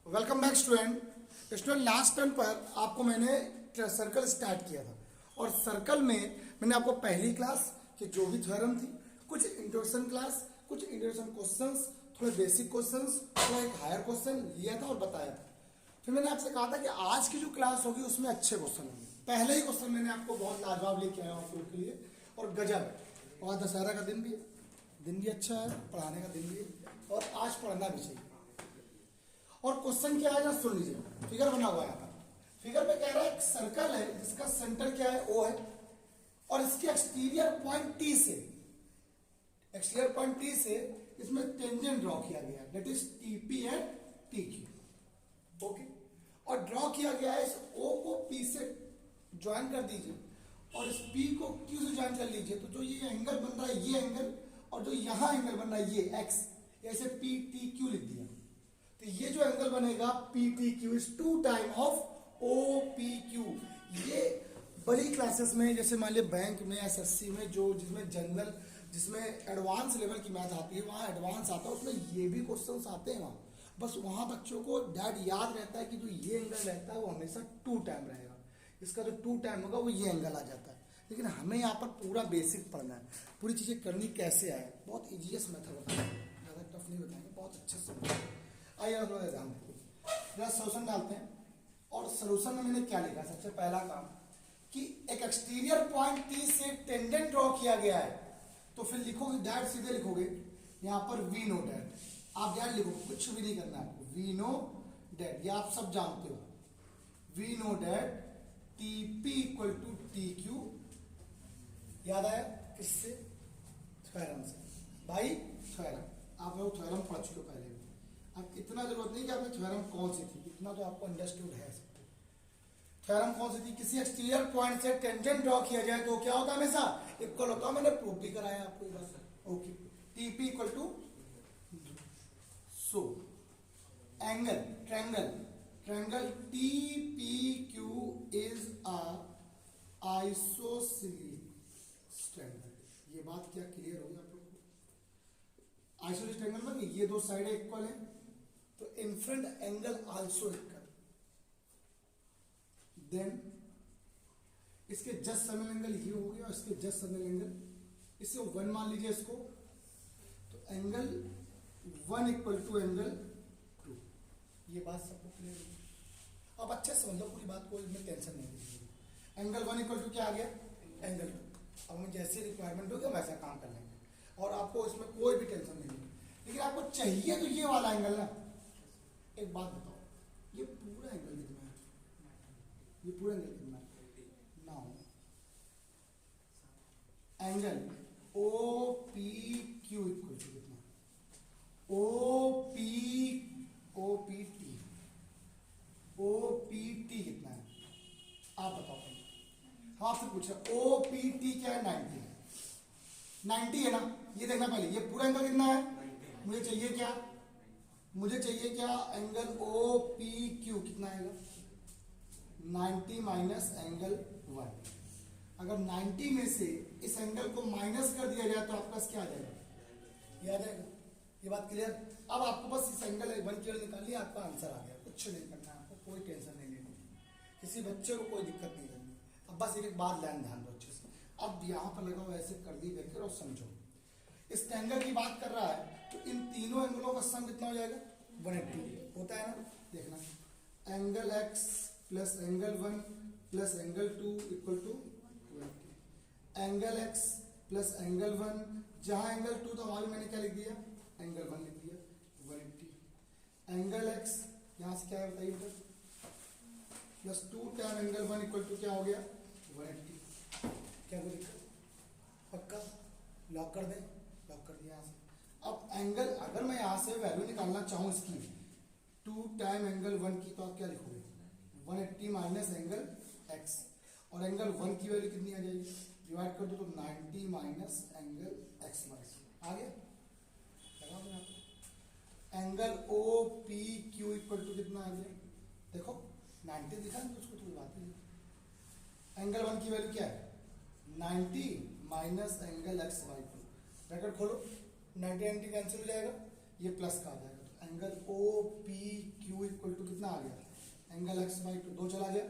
Welcome back student last time पर आपको मैंने सर्कल स्टार्ट किया था और सर्कल में मैंने आपको पहली क्लास की जो भी थ्योरम थी, कुछ इंट्रोडक्शन क्लास, कुछ इंट्रोडक्शन क्वेश्चंस, थोड़े बेसिक क्वेश्चंस, थोड़ा एक हायर क्वेश्चन लिया था और बताया था। फिर मैंने आपसे कहा था कि आज की जो क्लास होगी उसमें अच्छे क्वेश्चन होंगे। पहले ही क्वेश्चन मैंने आपको बहुत लाजवाब लेके आया हूँ आप लोग के लिए और गजब। और दशहरा का दिन भी अच्छा है, पढ़ाने का दिन भी है और आज पढ़ना भी चाहिए। और क्वेश्चन क्या है ना सुन लीजिए, फिगर बना हुआ है यहाँ पर। फिगर में कह रहा है एक सर्कल है जिसका सेंटर क्या है, ओ है, और इसके एक्सटीरियर पॉइंट टी से इसमें टेंजेंट ड्रॉ किया गया है, that is TP and TQ. Okay, और ड्रॉ किया गया है इस ओ को पी से ज्वाइन कर दीजिए और इस पी को क्यू से ज्वाइन कर लीजिए। तो जो ये एंगल बन रहा है ये एंगल, और जो यहां एंगल बन रहा है ये एक्स, ऐसे पी टी क्यू लिख दिया। तो ये जो एंगल बनेगा P T Q is 2 time of O P Q. ये बड़ी क्लासेस में जैसे मान लिया बैंक में, एसएससी में, जो जिसमें जनरल, जिसमें एडवांस लेवल की मैथ आती है, वहाँ एडवांस आता है, उसमें ये भी क्वेश्चंस आते हैं वहाँ। बस वहाँ बच्चों को डैट याद रहता है कि जो ये एंगल रहता है वो हमेशा 2 टाइम रहेगा, इसका जो 2 टाइम होगा वो ये एंगल आ जाता है। लेकिन हमें यहाँ पर पूरा बेसिक पढ़ना है, पूरी चीज़ें करनी कैसे आए। बहुत ईजीएस्ट मेथड बताएंगे, ज़्यादा टफ नहीं बताएंगे, बहुत अच्छे से। आइए लोग एग्जाम्पल सोल्यूशन डालते हैं। और सोल्यूशन में मैंने क्या लिखा, सबसे पहला काम कि एक एक्सटीरियर पॉइंट टी से टेंजेंट ड्रॉ किया गया है। तो फिर लिखोगे डैट, सीधे लिखोगे यहाँ पर वी नो डैट। आप डैट लिखो, कुछ भी नहीं करना है, वी नो डैट, ये आप सब जानते हो। We know that T P equal to T Q, याद आया किससे? थ्योरम से। भाई थ्योरम आप लोग थ्योरम पढ़ चुके हो पहले भी, अब इतना जरूरत नहीं कि आपने थ्योरम कौन सी थी, इतना तो आपको अंडरस्टूड है। थ्योरम कौन सी थी? किसी एक्सटीरियर पॉइंट से टेंजेंट ड्रॉ किया जाए तो क्या होता है? हमेशा इक्वल होता है। मैंने प्रूव भी कराया आपको ये बात। Okay, TP equal to, so angle triangle TP Q is a isosceles triangle. ये बात क्या क्लियर होगी आप लोग को? आइसोसेलेस ट्रायंगल में ये दो साइड इक्वल है तो in front angle also equal, then इसके जस्ट समिल एंगल ये हो गया और इसके जस्ट समिल एंगल, इसे 1 मान लीजिए इसको, तो एंगल 1 इक्वल टू एंगल 2। ये बात सबको क्लियर है? अब अच्छे से समझो पूरी बात को, इसमें टेंशन नहीं लीजिए। एंगल 1 इक्वल टू क्या आ गया? एंगल 2। अब हमें जैसे रिक्वायरमेंट होगी वैसा काम कर लेंगे और आपको इसमें कोई भी टेंशन नहीं है। लेकिन आपको चाहिए तो ये वाला एंगल ना। एक बात बताओ, ये पूरा एंगल कितना है? ये पूरा एंगल कितना है? Now angle O P Q equal to कितना? ओ पी टी कितना है? आप बताओ। हाँ आपसे पूछा ओ पी टी क्या है? 90 है। 90 है ना? ये देखना पहले, ये पूरा एंगल कितना है? मुझे चाहिए क्या? मुझे चाहिए क्या? एंगल ओ पी क्यू कितना आएगा? 90 माइनस एंगल 1। अगर 90 में से इस एंगल को माइनस कर दिया जाए तो आपके पास क्या आ जाएगा? ये आ जाएगा। ये बात क्लियर? अब आपको बस इस एंगल 1 की वैल्यू निकालिए, आपका आंसर आ गया। कुछ नहीं करना है आपको, कोई टेंशन नहीं लेनी, किसी बच्चे को कोई दिक्कत नहीं करनी। अब बस एक बात ध्यान दो अच्छे से। अब यहाँ पर लगा हुआ ऐसे कर दी देखकर और समझो, इस एंगल की बात कर रहा है तो इन तीनों एंगलों का सम कितना हो जाएगा? 180 होता है ना? देखना, angle x plus angle 1 plus angle 2 equal to 180। Angle x plus angle 1, जहां एंगल 2 था वहां भी मैंने क्या लिख दिया? एंगल 1 लिख दिया, 180। एंगल x यहां से क्या है बताइए बेटा? Plus 2 time angle 1 equal to क्या हो गया? 180। क्या कोई दिक्कत? पक्का? लॉक कर दें? लॉक कर दिया यहाँ से। अब एंगल, अगर मैं यहाँ से वैल्यू निकालना चाहूँ इसकी 2 टाइम एंगल 1 की, तो आप क्या लिखोगे? 180 माइनस एंगल x, और एंगल 1 की वैल्यू कितनी आ जाएगी? डिवाइड कर दो तो 90 माइनस एंगल x आ गया। लगा देना आपको। Angle O P Q equal to कितना आ गया? देखो 90 दिखा तो उसको थोड़ी बात है। एंगल 1 की वैल्यू क्या है? 90 minus angle x by 2। Bracket खोलो, 90 कैंसिल हो जाएगा, ये प्लस का आ जाएगा। तो angle O P Q equal to कितना आ गया, एंगल एक्स बाई 2, 2 चला गया,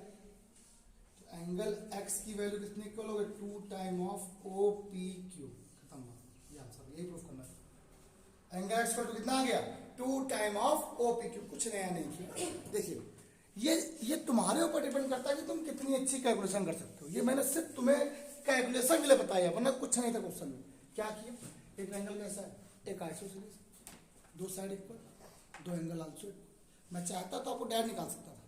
तो एंगल एक्स की वैल्यू कितने इक्वल हो गई, 2 time of O P Q, खत्म हुआ, ये आंसर, यही प्रूफ करना है। एंगल एक्स इक्वल टू कितना आ गया, 2 time of O P Q, कुछ नया नहीं किया। देखिए ये तुम्हारे ऊपर डिपेंड करता है कि तुम कितनी अच्छी कैलकुलेशन कर सकते हो। ये मैंने सिर्फ तुम्हें कैलकुलेशन के लिए बताया, वरना कुछ नहीं था क्वेश्चन में। क्या किया, एक एंगल कैसा है, एक isosceles, 2 side equal, 2 angle also. मैं चाहता तो आपको डायरेक्ट निकाल सकता था,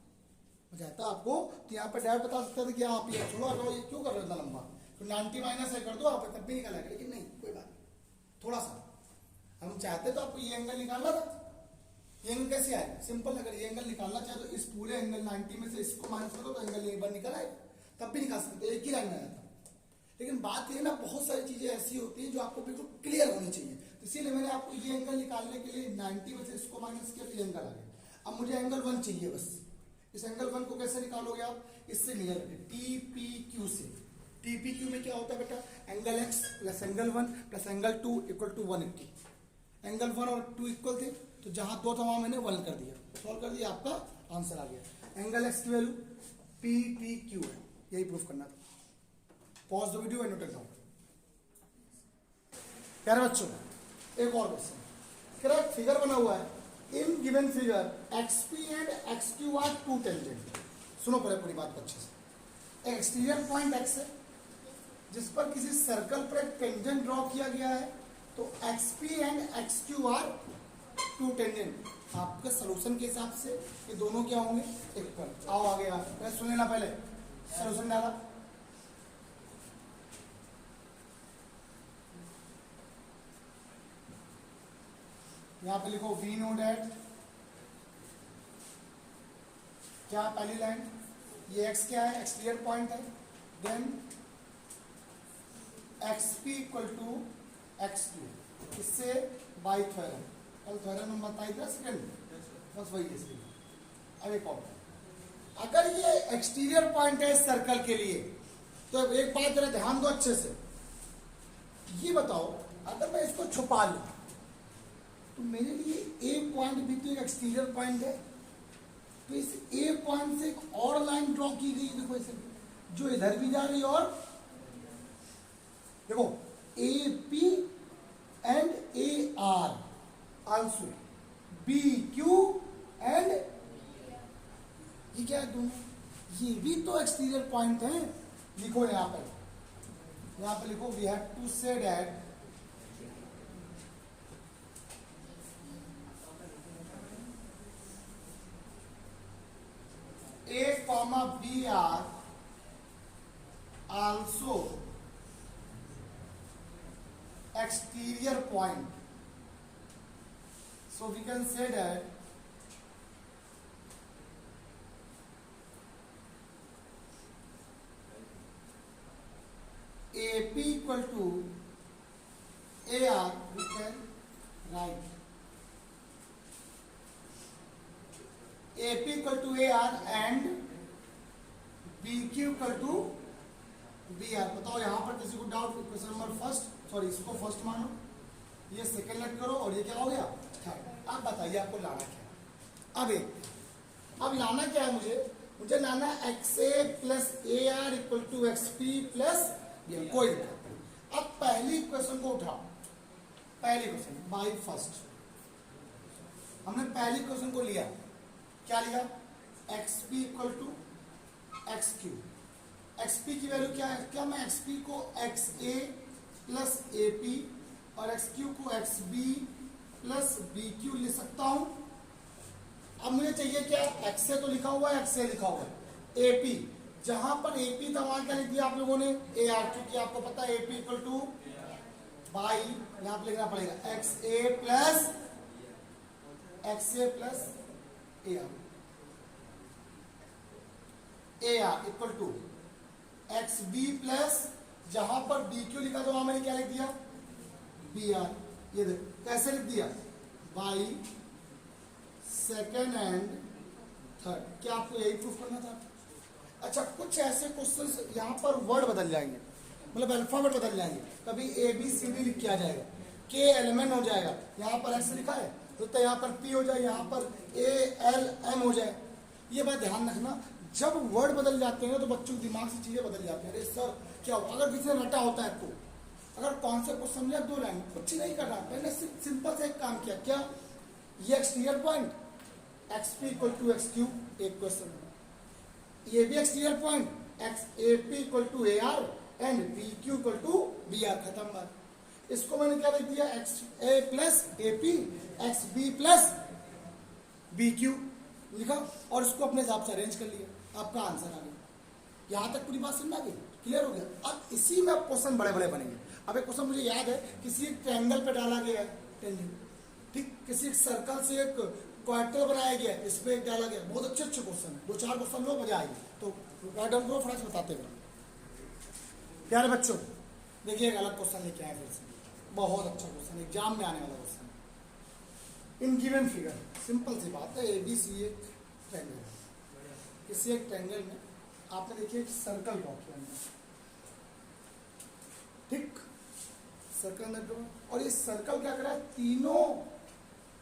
मैं चाहता आपको तो यहाँ पे डायरेक्ट बता सकता था कि आप ये छोड़ो हटाओ, ये क्यों कर रहे हो इतना लंबा, तो 90 माइनस है कर दो आप, तब भी निकालेगा, लेकिन नहीं, कोई बात नहीं, थोड़ा सा हम चाहते तो आपको ये एंगल निकालना था। ये एंगल कैसे आएगा, सिंपल, अगर ये एंगल निकालना चाहे तो इस पूरे एंगल 90 में से इसको माइनस करो तो एंगल एक बार निकल आएगा, तब भी निकाल सकते, एक ही लाइन में आया था। लेकिन बात ये ना, बहुत सारी चीजें ऐसी होती हैं जो आपको बिल्कुल क्लियर होनी चाहिए, तो इसीलिए मैंने आपको ये एंगल निकालने के लिए 90 में से इसको माइनस किया, तो एंगल आ गया। अब मुझे एंगल 1 चाहिए बस, इस एंगल 1 को कैसे निकालोगे आप, इससे निकल टी पी क्यू से। टी पी क्यू में क्या होता है बेटा, angle X plus angle 1 plus angle 2 equal to 180। एंगल 1 और 2 इक्वल थे, तो जहां 2 था वहां मैंने 1 कर दिया, सॉल्व कर दिया, आपका आंसर आ गया। एंगल एक्स की वैल्यू पी पी क्यू है, यही प्रूफ करना था। Pause the video and note it down. प्यारे बच्चों, एक और क्वेश्चन, करेक्ट फिगर बना हुआ है, in given figure XP and XQ are 2 tangent. सुनो पहले पूरी बात को अच्छे से। एक्सटीरियर पॉइंट X है जिस पर किसी सर्कल पर एक टेंजेंट ड्रॉ किया गया है, तो XP and XQ are 2 tangent. आपके सोल्यूशन के हिसाब से ये दोनों क्या होंगे, इक्वल। आओ आगे मैं सुन लेना, पहले सोल्यूशन डाला, यहां पे लिखो वी नो डैट, क्या पहली लाइन, ये x क्या है, एक्सटीरियर पॉइंट है, then XP equal to XQ, इससे बाई थ्योरम, कल थ्योरम हम बताई था सेकंड, बस वही है। अब एक और, अगर ये एक्सटीरियर पॉइंट है सर्कल के लिए, तो एक बात जरा ध्यान दो अच्छे से, ये बताओ अगर मैं इसको छुपा लूं तो मेरे लिए ए पॉइंट भी तो एक एक्सटीरियर पॉइंट है, तो इस ए पॉइंट से एक और लाइन ड्रॉ की गई, देखो ऐसे, जो इधर भी जा रही है, और देखो A P and A R also be Q and, ये क्या है दोनों, ये भी तो एक्सटीरियर पॉइंट है। लिखो यहां पे लिखो we have to say that A comma B are also exterior point. So we can say that AP equal to AR, we can write AP equal to AR and BQ equal to BR। बताओ यहाँ पर किसी को doubt, question number first, sorry इसको first मानो, ये second late करो, और ये क्या हो गया थर्ड। अब बताइए आपको लाना क्या है, अब लाना क्या है, मुझे लाना XA plus AR equal to XP plus BR, कोई दिक्कत नहीं। अब पहली क्वेश्चन को उठाओ, पहली क्वेश्चन बाई फर्स्ट, हमने पहली क्वेश्चन को लिया, क्या लिया, XP equal to XQ। XP की वैल्यू क्या है, क्या मैं XP को XA प्लस AP और XQ को XB प्लस BQ लिख सकता हूं। अब मुझे चाहिए क्या, XA तो लिखा हुआ है, XA लिखा हुआ है, AP जहां पर AP था वहां क्या लिख दिया आप लोगों ने AR, क्योंकि आपको पता है AP इक्वल टू बाई, यहां पर लिखना पड़ेगा XA plus AR equal to XB plus, जहां पर BQ लिखा था वहां मैंने क्या लिख दिया BR। ये देखो कैसे लिख दिया, बाई सेकेंड एंड थर्ड। क्या आपको यही प्रूफ करना था? अच्छा, कुछ ऐसे क्वेश्चंस यहाँ पर वर्ड बदल जाएंगे, मतलब अल्फाबेट बदल जाएंगे, कभी ABCD लिख के आ जाएगा, K एलिमेंट हो जाएगा, यहाँ पर X लिखा है तो यहाँ पर P हो जाए, यहाँ पर ALM हो जाए। ये बात ध्यान रखना, जब वर्ड बदल जाते हैं तो बच्चों के दिमाग से चीजें बदल जाती हैं। अरे सर क्या हुआ, अगर किसी ने रटा होता है तो अगर कॉन्सेप्ट को समझा 2 लाइन, कुछ नहीं करना, मैंने सिंपल से एक काम किया, क्या ये exterior point XP equal to X Q, एक क्वेश्चन, ये भी exterior point AP equal to AR and BQ equal to BR, खत्म बात। इसको मैंने क्या लिख दिया, XA plus AP XB plus BQ लिखा और इसको अपने हिसाब से अरेंज कर लिया, आपका आंसर आ गया। यहां तक पूरी बात समझ आ गई, क्लियर हो गया। अब इसी में क्वेश्चन बड़े बड़े बनेंगे। अब एक क्वेश्चन मुझे याद है, किसी एक ट्रायंगल पे डाला गया है टेंजेंट, ठीक, किसी एक सर्कल से एक क्वाड्रेंट बनाया गया है, इस पे एक डाला गया, बहुत अच्छे अच्छे क्वेश्चन है, 2-4 क्वेश्चन लो मजा आएगी। तो क्वाड्रेंट को फटाफट बताते हुए प्यारे बच्चों, देखिए एक अलग क्वेश्चन लेके आए फिर से, बहुत अच्छा क्वेश्चन, एग्जाम में आने वाला question. In given figure, simple सी बात है, ABC एक ट्रायंगल है, किसी एक ट्रायंगल में आपने देखिए एक सर्कल ड्रॉ किया, ठीक, सर्कल में ड्रॉ, और ये सर्कल क्या कर रहा है, तीनों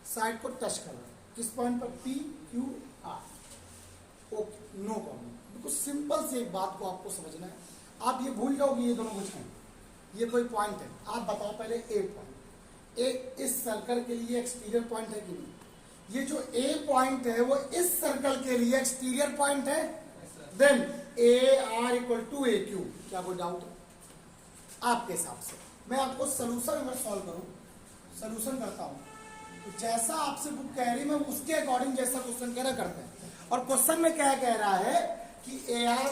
साइड को टच कर रहा है, किस पॉइंट पर, PQR, ओके, नो प्रॉब्लम। बिल्कुल सिंपल से एक बात को आपको समझना है, आप ये भूल जाओगे ये दोनों कुछ हैं, ये कोई पॉइंट है, आप बताओ पहले A पॉइंट, इस सर्कल के लिए एक्सटीरियर पॉइंट है कि नहीं, ये जो A पॉइंट है वो इस सर्कल के लिए एक्सटीरियर पॉइंट है, then AR equal to AQ, क्या कोई डाउट है आपके हिसाब से? मैं आपको सोल्यूशन अगर सॉल्व करूं, सोल्यूशन करता हूं, तो जैसा आपसे बुक कह रही मैं उसके अकॉर्डिंग जैसा क्वेश्चन कह रहा करते हैं। और क्वेश्चन में क्या कह रहा है कि AR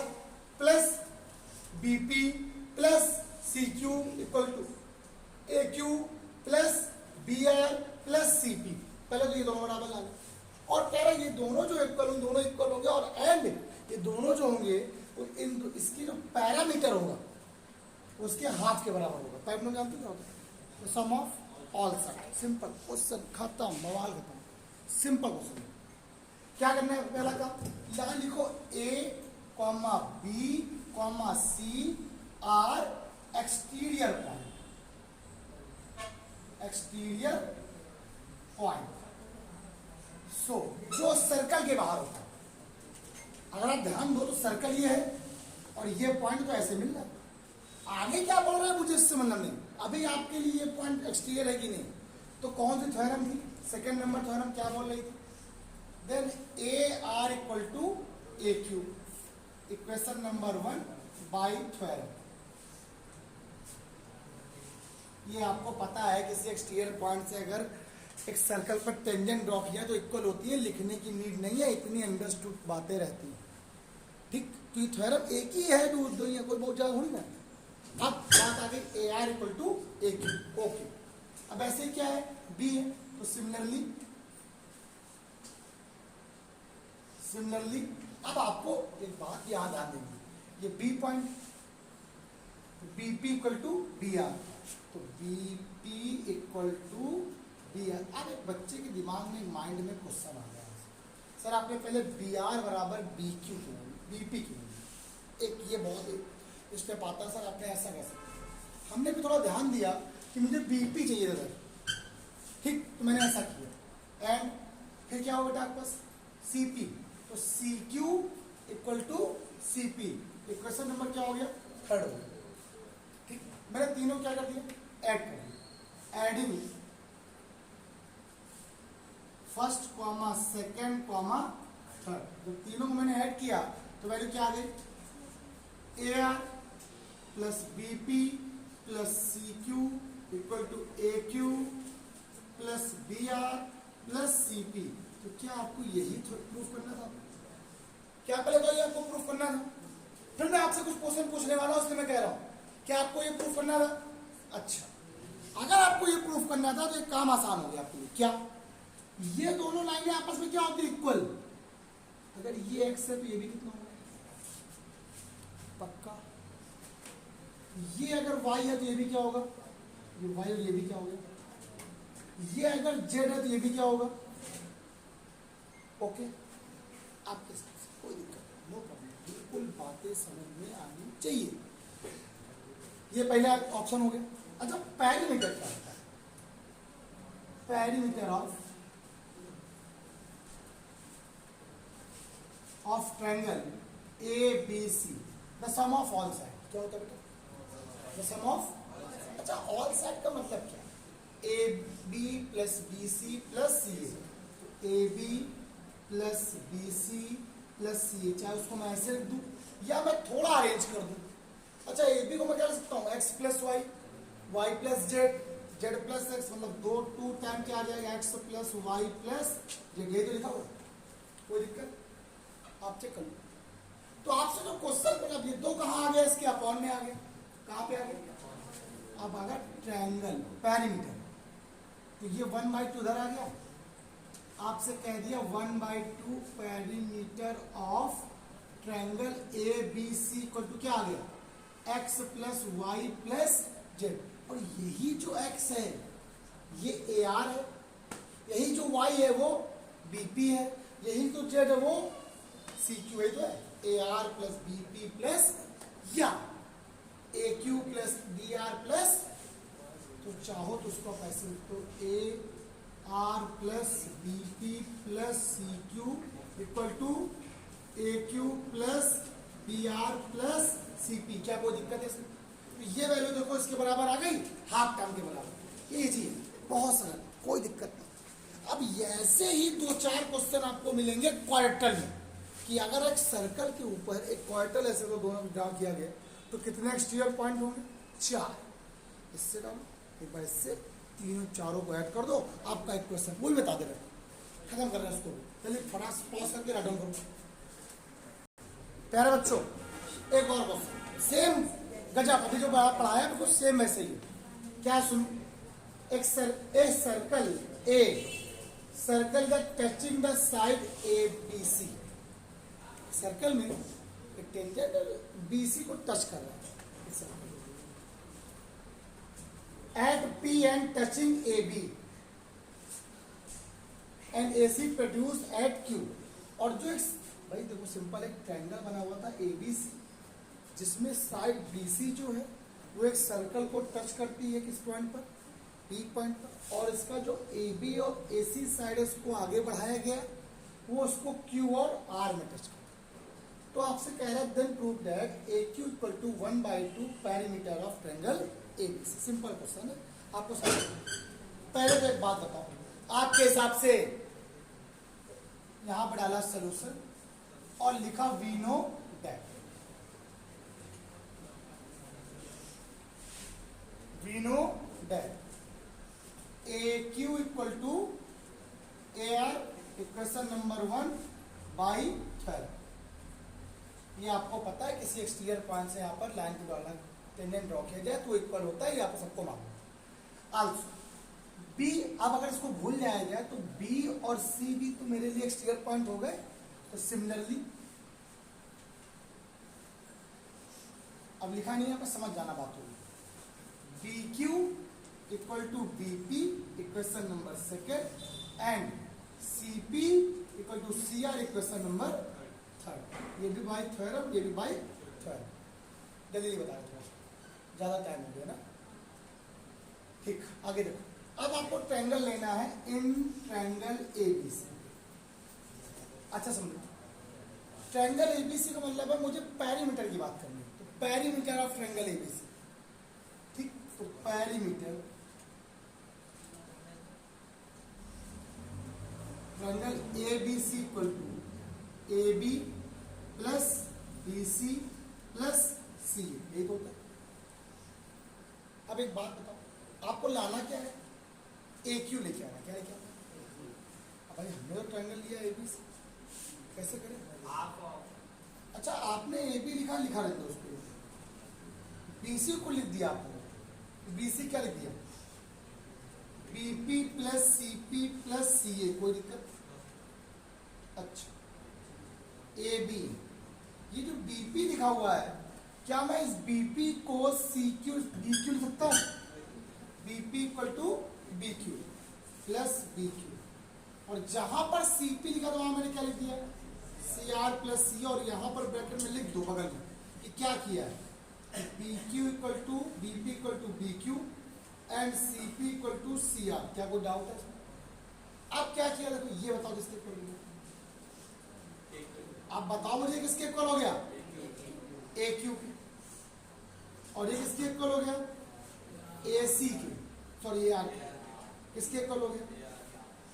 plus BP plus CQ equal to AQ plus BR plus CP, पहले तो ये दोनों बराबर ला लें, और कह रहा है ये दोनों जो इक्वल होंगे, दोनों इक्वल होंगे, और एंड ये दोनों जो होंगे वो इसकी जो पैरामीटर होगा उसके हाफ के बराबर होगा। पैरामीटर जानते क्या होता है, sum of all side, simple question, खत्म, बवाल खत्म, सिंपल क्वेश्चन। क्या करना है, पहला काम यहां लिखो A, B, C are exterior point, exterior point, so जो सर्कल के बाहर होता है। अगर आप ध्यान दो तो सर्कल ये है और ये पॉइंट तो ऐसे मिल रहा है, आगे क्या बोल रहा है मुझे इससे मतलब नहीं, अभी आपके लिए ये पॉइंट एक्सटीरियर है कि नहीं। तो कौन सी थ्योरम थी, सेकंड नंबर थ्योरम क्या बोल रही थी, then AR equal to AQ, equation number 1 by theorem. ये आपको पता है किसी एक्सटीरियर पॉइंट से अगर एक सर्कल पर टेंजेंट ड्रॉ किया तो इक्वल होती है, लिखने की नीड नहीं है, इतनी अंडरस्टूड बातें रहती हैं, ठीक। तो ये थ्योरम एक ही है, दो या कोई बहुत ज्यादा होनी ना। अब बात आ गई AR equal to AQ, okay. अब ऐसे क्या है, B है, तो सिमिलरली अब आपको एक बात याद आ देगी, ये B point, BP equal to BR, तो BP इक्वल टू BR। अब एक बच्चे के दिमाग में, माइंड में क्वेश्चन आ गया, सर आपने पहले BR बराबर BQ क्यों, BP क्यों, एक ये बहुत स्टेप आता है, सर आपने ऐसा कैसे, हमने भी थोड़ा ध्यान दिया कि मुझे BP चाहिए था सर, ठीक, तो मैंने ऐसा किया, एंड फिर क्या होगा बेटा आपके पास CP, तो CQ equal to CP, equation number क्या हो गया, 3rd हो गया, ठीक। मैंने तीनों क्या कर दिया, ऐड कर दिया, adding first comma second comma third, जब तीनों को मैंने ऐड किया तो वैल्यू क्या आ गई, AR plus BP plus CQ equal to AQ plus BR plus CP। तो क्या आपको यही प्रूफ करना था, क्या पहले तो ये आपको प्रूफ करना था, फिर मैं आपसे कुछ क्वेश्चन पूछने वाला हूं, इसलिए मैं कह रहा हूं क्या आपको ये प्रूफ करना था। अच्छा, अगर आपको ये प्रूफ करना था तो एक काम आसान हो गया आपके लिए, क्या, ये दोनों लाइनें आपस में क्या होती है, इक्वल। अगर ये x है तो ये भी कितना होगा, पक्का। ये अगर y है तो ये भी क्या होगा, ये y और ये भी क्या होगा, ये अगर z है तो ये भी क्या होगा, ओके। आपके साथ कोई दिक्कत नहीं, नो प्रॉब्लम, बिल्कुल बातें समझ में आनी चाहिए। ये पहला ऑप्शन हो गया। अच्छा, पैरीमीटर क्या होता है, perimeter of of triangle A B C, the sum of all side. क्या होता है बेटा? द सम ऑफ, अच्छा ऑल साइड का मतलब क्या? A B plus B C plus C A, A B plus B C plus C A, चाहे उसको मैं ऐसे लिख दूं या मैं थोड़ा अरेंज कर दूं। अच्छा ए बी को मैं क्या लिख सकता हूँ? X plus Y, Y plus Z, Z plus X, मतलब दो टू टाइम क्या आ जाएगा? X plus Y plus Z. ये तो लिखा हुआ, कोई दिक्कत? आप चेक कर लो। तो आपसे जो क्वेश्चन बना, ये दो कहाँ आ गया? इसके अपॉन में आ गया। कहाँ पे आ गया? अब आ गया ट्रायंगल पेरीमीटर, तो ये 1/2 इधर आ गया। आपसे कह दिया 1/2 perimeter of triangle A B C equal to क्या आ गया? X plus Y plus Z. और यही जो एक्स है ये ए आर है, यही जो वाई है वो बी पी है, यही तो जेड है वो सी क्यू है। तो है A R plus B P plus या A Q plus D R plus, तो चाहो तो उसको आप ऐसे लिख दो A R plus B P plus C Q equal to A Q plus B R plus C P. क्या कोई दिक्कत है इसमें? तो ये वैल्यू देखो इसके बराबर आ गई, हाफ टर्म के बराबर। इजी है, बहुत सरल, कोई दिक्कत नहीं। अब ऐसे ही दो चार क्वेश्चन आपको मिलेंगे क्वाड्रेटल में, कि अगर एक सर्कल के ऊपर एक क्वाड्रेटल ऐसे तो दोनों ड्रा किया गया तो कितने एक्सटीरियर पॉइंट होंगे? 4। इससे डालो, एक बार इससे तीनों चारों को ऐड कर दो, आपका एक क्वेश्चन वही बता दे रहे। खत्म कर रहे हैं इसको, चलिए फटाफट पॉज करके राइट डाउन करो। प्यारे बच्चों एक और क्वेश्चन सेम गजब, अभी जो पढ़ाया बिल्कुल सेम वैसे ही। क्या सुनो, एक circle A, circle that touching the side A B C, सर्कल में एक टेंजेंट बी सी को टच कर रहा है at P and touching A B and A C produce at Q. और जो एक भाई देखो सिंपल एक ट्रायंगल बना हुआ था ए बी सी, जिसमें साइड बी सी जो है वो एक सर्कल को टच करती है किस पॉइंट पर? पी पॉइंट पर। और इसका जो ए बी और ए सी साइड है उसको आगे बढ़ाया गया, वो उसको क्यू और आर में टच करता है। तो आपसे कह रहा है then prove that A Q equal to 1/2 perimeter of triangle A B C. Simple question है, आपको समझ। पहले तो एक बात बताओ, आपके हिसाब से यहां पर डाला सोल्यूशन और लिखा we know that, we know that A Q equal to A R, equation number 1/12। ये आपको पता है किसी एक्सटीरियर पॉइंट से यहाँ पर लाइन को डालना, टेंजेंट ड्रॉ किया जाए तो इक्वल होता है, ये आपको सबको मालूम। आल्सो बी, अब अगर इसको भूल जाया जाए तो बी और सी भी तो मेरे लिए एक्सटीरियर पॉइंट हो गए। तो सिमिलरली अब लिखा नहीं है, पर समझ जाना बात होगी। B Q equal to B P, equation number 2, and C P equal to C R, equation number 3। ये भी बाय थ्योरम, ये भी बाय थ्योरम। जल्दी बता रहे, ज्यादा टाइम हो गया ना। ठीक, आगे देखो। अब आपको ट्रायंगल लेना है इन ट्रायंगल एबीसी। अच्छा समझो, ट्रायंगल एबीसी का मतलब है मुझे पेरीमीटर की बात करनी है। तो पेरीमीटर ऑफ ट्रायंगल एबीसी, ठीक, तो perimeter triangle ABC equal to A B plus B C plus C, यही तो होता है। अब एक बात बताओ, आपको लाना क्या है? ए क्यू लेके आना, क्या लेके आना? अब भाई हमने तो ट्रायंगल लिया ए बी सी, कैसे करें? अच्छा आपने ए बी लिखा, लिखा रहता है उसको, बी सी को लिख दिया आपने, बी सी क्या लिख दिया? B P plus C P plus C A, कोई दिक्कत? अच्छा ए बी, ये जो बी पी लिखा हुआ है, क्या मैं इस बी पी को सी क्यू बी क्यू लिख सकता हूं? B P equal to B Q plus B Q, और जहां पर सी पी लिखा था वहां मैंने क्या लिख दिया? सी आर प्लस सी, और यहां पर ब्रैकेट में लिख दो बगल में कि क्या किया है? B Q equal to B P equal to B Q and C P equal to C R. क्या कोई डाउट है? अब क्या किया? देखो ये बताओ जिसके इक्वल, अब बताओ मुझे किसके इक्वल हो गया, ए क्यू के, और ये किसके इक्वल हो गया, ए सी के, सॉरी ए आर के, किसके इक्वल हो गया।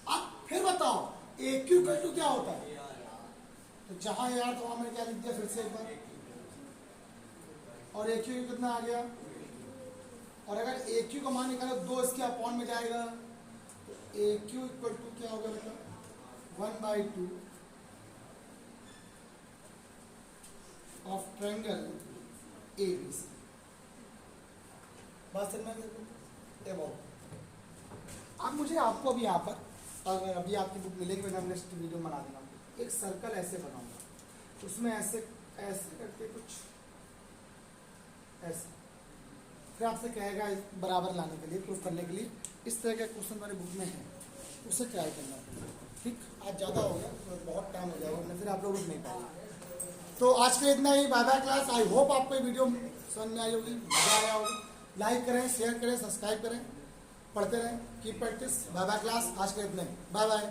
अब फिर बताओ ए क्यू इक्वल टू क्या होता है, तो जहां ए आर तो वहां मैंने क्या लिख दिया फिर से एक बार, और ए क्यू कितना आ गया, और अगर ए क्यू का मान निकालो 2 इसके अपॉन में जाएगा, तो ए क्यू इक्वल टू क्या होगा बेटा, 1/2 of triangle A B C. बात समझ में बहुत। अब मुझे आपको अभी यहाँ पर, अगर अभी आपकी बुक मिलेगी मैं नेक्स्ट वीडियो में बना दूंगा, एक सर्कल ऐसे बनाऊंगा, उसमें ऐसे ऐसे करके कुछ ऐसे, फिर आपसे कहेगा बराबर लाने के लिए, प्रूफ करने के लिए इस तरह का क्वेश्चन हमारे बुक में है, उसे ट्राई करना पड़ेगा। ठीक, आज ज़्यादा हो गया तो बहुत टाइम हो जाएगा, फिर आप लोग रुक नहीं पाएंगे। तो आज के इतना ही, bye bye class. I hope आपको ये वीडियो समझ में आई होगी, मजा आया होगा। लाइक करें, शेयर करें, सब्सक्राइब करें, पढ़ते रहें, keep practice. Bye bye class, आज के इतना ही, बाय बाय।